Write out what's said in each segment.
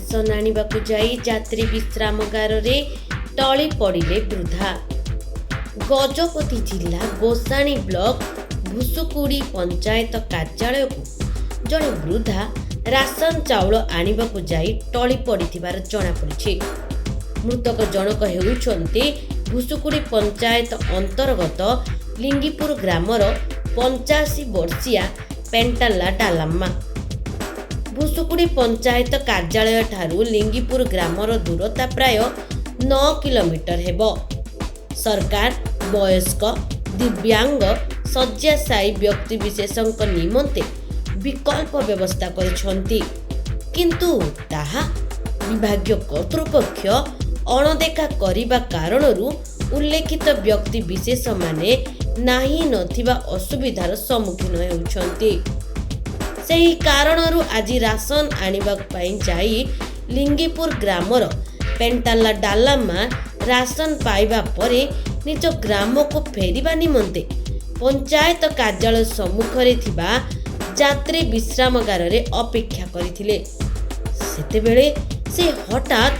Ration ଆଣିବାକୁ ଯାଇ ଯାତ୍ରୀ ବିଶ୍ରାମଗାରରେ ଟଳି ପଡ଼ିଲେ ବୃଦ୍ଧା। ଗଜପତି ଜିଲ୍ଲା ଗୋସାଣୀ ବ୍ଲକ ଭୁସୁକୁଡ଼ି ପଞ୍ଚାୟତ କାର୍ଯ୍ୟାଳୟକୁ ଜଣେ ବୃଦ୍ଧା ରାସନ ଚାଉଳ ଆଣିବାକୁ ଯାଇ ଟଳି ପଡ଼ିଥିବାର ଜଣାପଡ଼ିଛି। ମୃତକ ଜଣକ ହେଉଛନ୍ତି ଭୁସୁକୁଡ଼ି ପଞ୍ଚାୟତ ଅନ୍ତର୍ଗତ ଲିଙ୍ଗିପୁର ଗ୍ରାମର 85 ବର୍ଷିଆ ପେଣ୍ଟାଲା ଡାଲାମ୍ମା। ଭୁସୁକୁଡ଼ି ପଞ୍ଚାୟତ କାର୍ଯ୍ୟାଳୟ ଠାରୁ ଲିଙ୍ଗିପୁର ଗ୍ରାମର ଦୂରତା ପ୍ରାୟ 9 କିଲୋମିଟର ହେବ। ସରକାର ବୟସ୍କ, ଦିବ୍ୟାଙ୍ଗ, ଶଯ୍ୟାଶାୟୀ ବ୍ୟକ୍ତିବିଶେଷଙ୍କ ନିମନ୍ତେ ବିକଳ୍ପ ବ୍ୟବସ୍ଥା କରିଛନ୍ତି, କିନ୍ତୁ ତାହା ବିଭାଗୀୟ କର୍ତ୍ତୃପକ୍ଷ ଅଣଦେଖା କରିବା କାରଣରୁ ଉଲ୍ଲେଖିତ ବ୍ୟକ୍ତିବିଶେଷମାନେ ନାହିଁ ନଥିବା ଅସୁବିଧାର ସମ୍ମୁଖୀନ ହେଉଛନ୍ତି। ସେହି କାରଣରୁ ଆଜି ରାସନ ଆଣିବା ପାଇଁ ଯାଇ ଲିଙ୍ଗିପୁର ଗ୍ରାମର ପେଣ୍ଟାଲା ଡାଲାମ୍ମା ରାସନ ପାଇବା ପରେ ନିଜ ଗ୍ରାମକୁ ଫେରିବା ନିମନ୍ତେ ପଞ୍ଚାୟତ କାର୍ଯ୍ୟାଳୟ ସମ୍ମୁଖରେ ଥିବା ଯାତ୍ରୀ ବିଶ୍ରାମଗାରରେ ଅପେକ୍ଷା କରିଥିଲେ। ସେତେବେଳେ ସେ ହଠାତ୍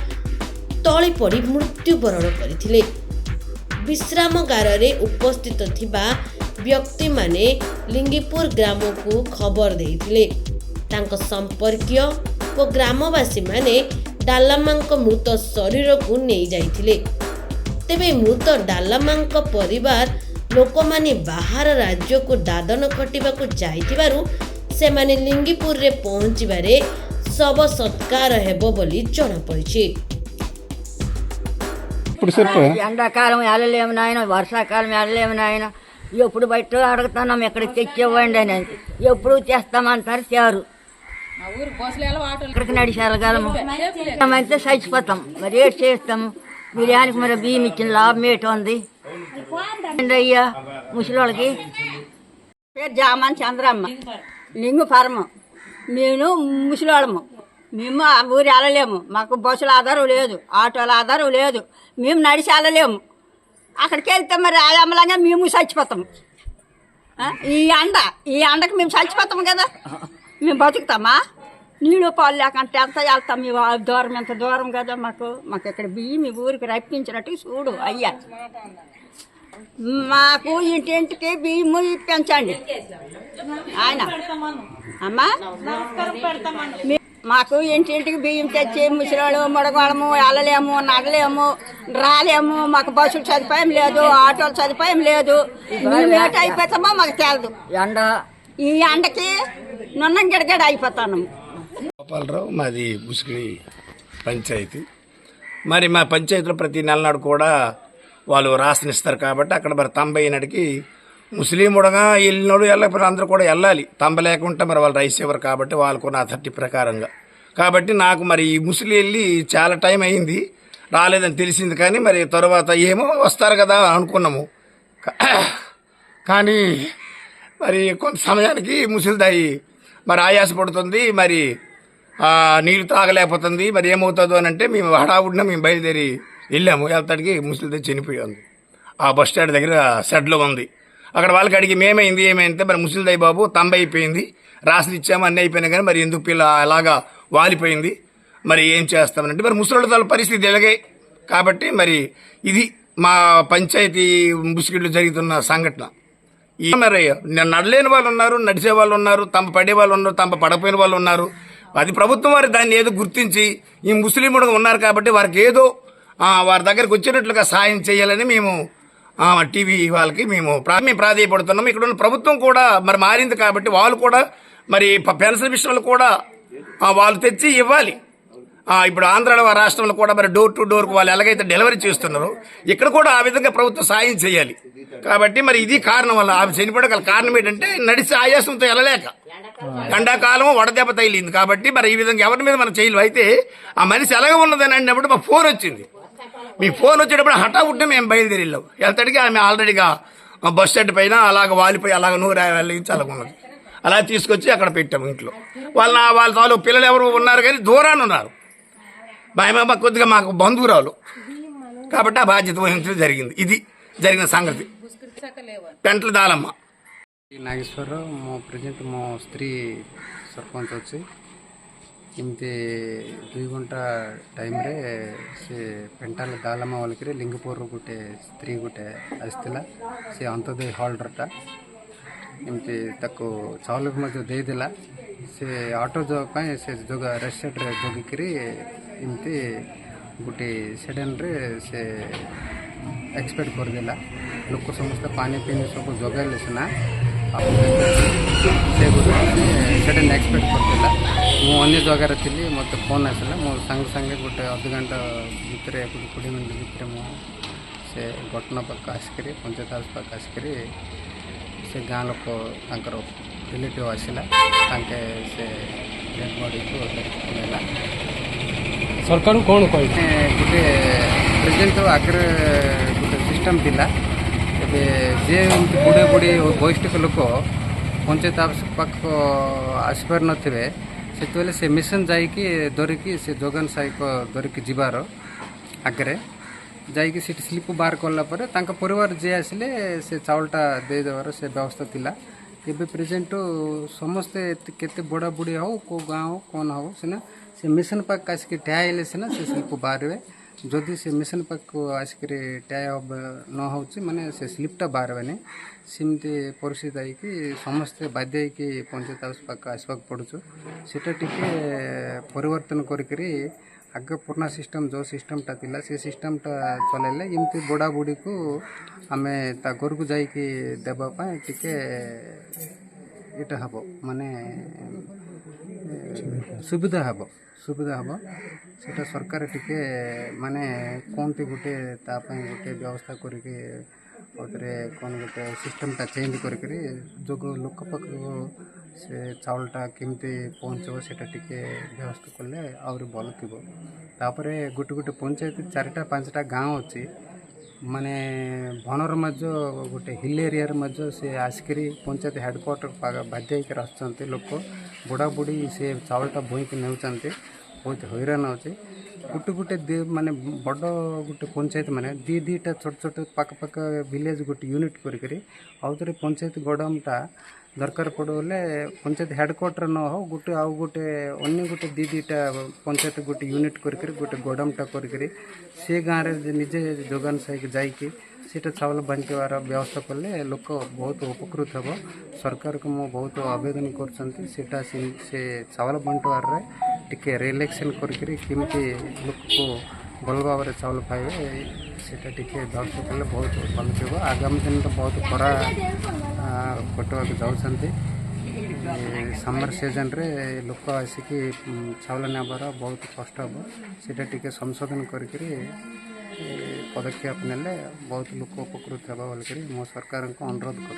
ଟଳି ପଡ଼ି ମୃତ୍ୟୁବରଣ କରିଥିଲେ। ବିଶ୍ରାମଗାରରେ ଉପସ୍ଥିତ ଥିବା ବ୍ୟକ୍ତିମାନେ ଲିଙ୍ଗିପୁର ଗ୍ରାମକୁ ଖବର ଦେଇଥିଲେ। ତାଙ୍କ ସମ୍ପର୍କୀୟ ଓ ଗ୍ରାମବାସୀମାନେ ଡାଲାମ୍ମାଙ୍କ ମୃତ ଶରୀରକୁ ନେଇଯାଇଥିଲେ। ତେବେ ମୃତ ଡାଲାମ୍ମାଙ୍କ ପରିବାର ଲୋକମାନେ ବାହାର ରାଜ୍ୟକୁ ଦାଦନ ଖଟିବାକୁ ଯାଇଥିବାରୁ ସେମାନେ ଲିଙ୍ଗିପୁରରେ ପହଞ୍ଚିବାରେ ଶବ ସତ୍କାର ହେବ ବୋଲି జనపడిచి। ఎండాకాలం వెళ్ళలేము నాయన, వర్షాకాలం వెళ్ళలేము నాయన. ఎప్పుడు బయట అడుగుతున్నాం ఎక్కడికి తెచ్చేవ్వండి అని, ఎప్పుడు చేస్తామంటారు చారు. ఇక్కడికి నడిచి వెళ్ళగలము అయితే చచ్చిపోతాం. మరి ఏడు చేస్తాము. బిర్యానీకి మరి బియ్యం ఇచ్చిన లాభం ఏటి ఉంది అయ్యా ముసలిళ్ళకి. పేరు జామాన్ చంద్రమ్మ, లింగపురము. నేను ముసలివాళ్ళము. మేము ఆ ఊరు వెళ్ళలేము. మాకు బస్సుల ఆధారం లేదు, ఆటోల ఆధారం లేదు. మేము నడిచి వెళ్ళలేము. అక్కడికి వెళ్తే మరి అమ్మలంగా మేము చచ్చిపోతాము. ఈ ఎండకి మేము చచ్చిపోతాము కదా, మేము బతుకుతామా? నీళ్ళు పాలు లేకంటే ఎంత వెళ్తాం? మీ దూరం ఎంత దూరం కదా మాకు. ఇక్కడ బియ్యం మీ ఊరికి రప్పించినట్టు చూడు అయ్యా. మాకు ఇంటింటికి బియ్యము పెంచండి ఆయన. అమ్మా మాకు ఇంటింటికి బియ్యం తెచ్చి ముసలాళ్ళు ముడగోళము వెళ్ళలేము, నడలేము, రాలేము. మాకు బస్సులు సదుపాయం లేదు, ఆటోల సదుపాయం లేదు. మేము ఏట అయిపోతామో మాకు తెలదు. ఎండ ఈ ఎండకి నున్నం గిడగడ అయిపోతాను. గోపాలరావు, మాది భుసుకుడి పంచాయతీ. మరి మా పంచాయతీలో ప్రతి నెల నాడు కూడా వాళ్ళు రాసిన ఇస్తారు కాబట్టి అక్కడ మరి తంబ అయినటికి ముస్లిం ఉడగా వెళ్ళినోడు వెళ్ళకపోతే అందరూ కూడా వెళ్ళాలి. తంబ లేకుంటే మరి వాళ్ళు రైస్ ఇవ్వరు కాబట్టి వాళ్ళకున్న అథారిటీ ప్రకారంగా. కాబట్టి నాకు మరి ఈ ముస్లిం వెళ్ళి చాలా టైం అయింది, రాలేదని తెలిసింది. కానీ మరి తర్వాత ఏమో వస్తారు కదా అనుకున్నాము. కానీ మరి కొంత సమయానికి ముసలిదాయి మరి ఆయాసపడుతుంది, మరి నీళ్ళు తాగలేకపోతుంది. మరి ఏమవుతుందో అని అంటే మేము హడావుడిన మేము బయలుదేరి వెళ్ళాము. వెళ్తాడికి ముసలిదాయి చనిపోయింది. ఆ బస్ స్టాండ్ దగ్గర షెడ్లో ఉంది. అక్కడ వాళ్ళకి అడిగి ఏమైంది మరి ముసలిదాయి బాబు తంబ అయిపోయింది, రాసి ఇచ్చాము, అన్నీ అయిపోయినా కానీ మరి ఎందుకు పిల్ల అలాగా వాలిపోయింది, మరి ఏం చేస్తామనంటే మరి ముసలి పరిస్థితి ఎలాగాయి. కాబట్టి మరి ఇది మా పంచాయతీ ముసుగులో జరుగుతున్న సంఘటన. మరి నడలేని వాళ్ళు ఉన్నారు, నడిచే వాళ్ళు ఉన్నారు, తంబ పడే వాళ్ళు ఉన్నారు, తంబ పడపోయిన వాళ్ళు ఉన్నారు. అది ప్రభుత్వం వారు దాన్ని ఏదో గుర్తించి ఈ ముస్లింలు ఉన్నారు కాబట్టి వారికి ఏదో వారి దగ్గరకు వచ్చినట్లుగా సాయం చేయాలని మేము టీవీ వాళ్ళకి మేము ప్రాధాన్యపడుతున్నాము. ఇక్కడ ఉన్న ప్రభుత్వం కూడా మరి మారింది కాబట్టి వాళ్ళు కూడా మరి పెన్షన్ విషయంలో కూడా వాళ్ళు తెచ్చి ఇవ్వాలి. ఇప్పుడు ఆంధ్రాలో రాష్ట్రంలో కూడా మరి డోర్ టు డోర్కు వాళ్ళు ఎలాగైతే డెలివరీ చేస్తున్నారో ఇక్కడ కూడా ఆ విధంగా ప్రభుత్వం సాయం చేయాలి. కాబట్టి మరి ఇది కారణం వల్ల ఆమె చనిపోవడం కారణం ఏంటంటే నడిచి ఆయాసంతో వెళ్ళలేక ఎండాకాలం వడదెబ్బ తగిలింది. కాబట్టి మరి ఈ విధంగా ఎవరి మీద మనం చేయలేము. అయితే ఆ మనిషి ఎలాగ ఉన్నదని అన్నప్పుడు మా ఫోన్ వచ్చింది. మీ ఫోన్ వచ్చేటప్పుడు హఠావుట్టే మేము బయలుదేరి వెళ్ళాం. వెళ్తాడికి ఆమె ఆల్రెడీగా బస్ స్టాండ్ పైన అలాగ వాలిపోయి అలాగ నూరు వెళ్ళించి అలాగ ఉన్నది. అలా తీసుకొచ్చి అక్కడ పెట్టాము ఇంట్లో. వాళ్ళ తాలూ పిల్లలు ఎవరు ఉన్నారు కానీ దూరాన్ని ఉన్నారు. మా కొద్దిగా మాకు బంధువురాలు కాబట్టి ఆ బాధ్యత వహించడం జరిగింది. ఇది జరిగిన సంగతి. పెంటల దాలమ్మ నాగేశ్వరరావు, మా ప్రజెంట్ మా స్త్రీ సర్పంచ్ వచ్చి एमती 2 घंटा टाइम रे से पेंटाल दालमा वालकरे लिंगपुर गोटे स्त्री गोटे आसला से अंत्योदय हॉल्डरटा एमती ताको चाउल भी देदेला से ऑटो जॉब से जोग रेस्टेट रे जोगिकरी एमती गोटे सेडेन रे से एक्सपेक्ट करदेला लोक समस्त पानी पीने सब जगैले सिना से गोटे सेडेन एक्सपेक्ट करदेला मु अन्य जगह थी मत फोन आसला मो संगे संगे गोटे अध घंटा भितर 20 मिनट भितर मु से घटना पाक आसिक पंचायत हाउस पाक आसिक से गाँ लोक तांकर रिलेटिव आसला तांके से डेड बॉडी को नेला सरकार कौन कह गोटे प्रेजेंट आगे गोटे सिस्टम थिला एबे जे बुढ़े बुढ़ी वयस्क लोक पंचायत हाउस पाख आसपार नथिबे सेतबेले से मिशन जाइकी धरिकी से जोगन साई को धरिकी जीवार आगे जाइकी सीट स्लिप बार कला परे तांका परिवार जे आसिले से चाउलटा दे देवार से व्यवस्था थिला एबे प्रेजेंट समस्ते केते बड़ा बुढ़ी हो को गाँव हो कौन हो सिना से मिशन पाक आसिक ठियाइले सिना से स्लिप बाहरवे जदि से मिशन पाक को आसिक ठिया न हो माने से स्लिपटा बाहरवेनी सेमती परिस्थिति आई कि समस्ते बाध्य कि पंचायत हाउस पाक आसवाक पड़ुछु सेटा टिके परिवर्तन करी आगे पुराना सिस्टम जो सिस्टमटा थिला से सिस्टमटा चलैले एमती बुढ़ा बुढ़ी को आमे ता घर को जाइकी देबा पाए टिके इटा हबो माने सुविधा हबो सेटा सरकार टिके माने कोनती गोटे तापाई गोटे व्यवस्था करके ओतरे कौन गोटे सिस्टमटा चेंज करके जो लोक पाक से चाउलटा केमती पहुँचब सेटा टिके व्यवस्था कले आउरी भल थिबो तापरे गोटे गोटे पंचायत 4टा 5टा गाँव अच्छी माने भनर मध्य गोटे हिल एरिया मध्य से आसिकरी पंचायत हेडक्वार्टर बाध्य आसुँच लोक बुढ़ा बुढ़ी से चाउलटा बोईकी नेउचंती बहुत हैरान होचे गोटे गोटे माने बड़ गोटे पंचायत माने दीटा छोट छोट पाक पाक विलेज गोटे यूनिट करी आउे पंचायत गोडामटा दरकार पड़े पंचायत हेडक्वार्टर न हो गोटे आउ गोटे अन्य गोटे दीटा पंचायत गोटे यूनिट करके गोटे गोडामटा करके से गाँव में निजे जोगान साइक जाइए सीटा चावल बांटवार व्यवस्था कले लोक बहुत उपकृत हे सरकार को मु बहुत आवेदन करटा से चावल बांटवार टिके रिलेक्शन करके केमती लोक को भल भाव में चावल पाइबे सेटा टिके व्यवस्था कले बहुत भल थो आगामी दिन तो बहुत खरा कटवाक जाऊँच समर सीजन रे लोक आसिक चावल नेबार बहुत कष्ट हे सेटा टिके संशोधन करके पदक्षेप नेले बहुत लोक उपकृत हेबा बोल मो सरकार को अनुरोध कर।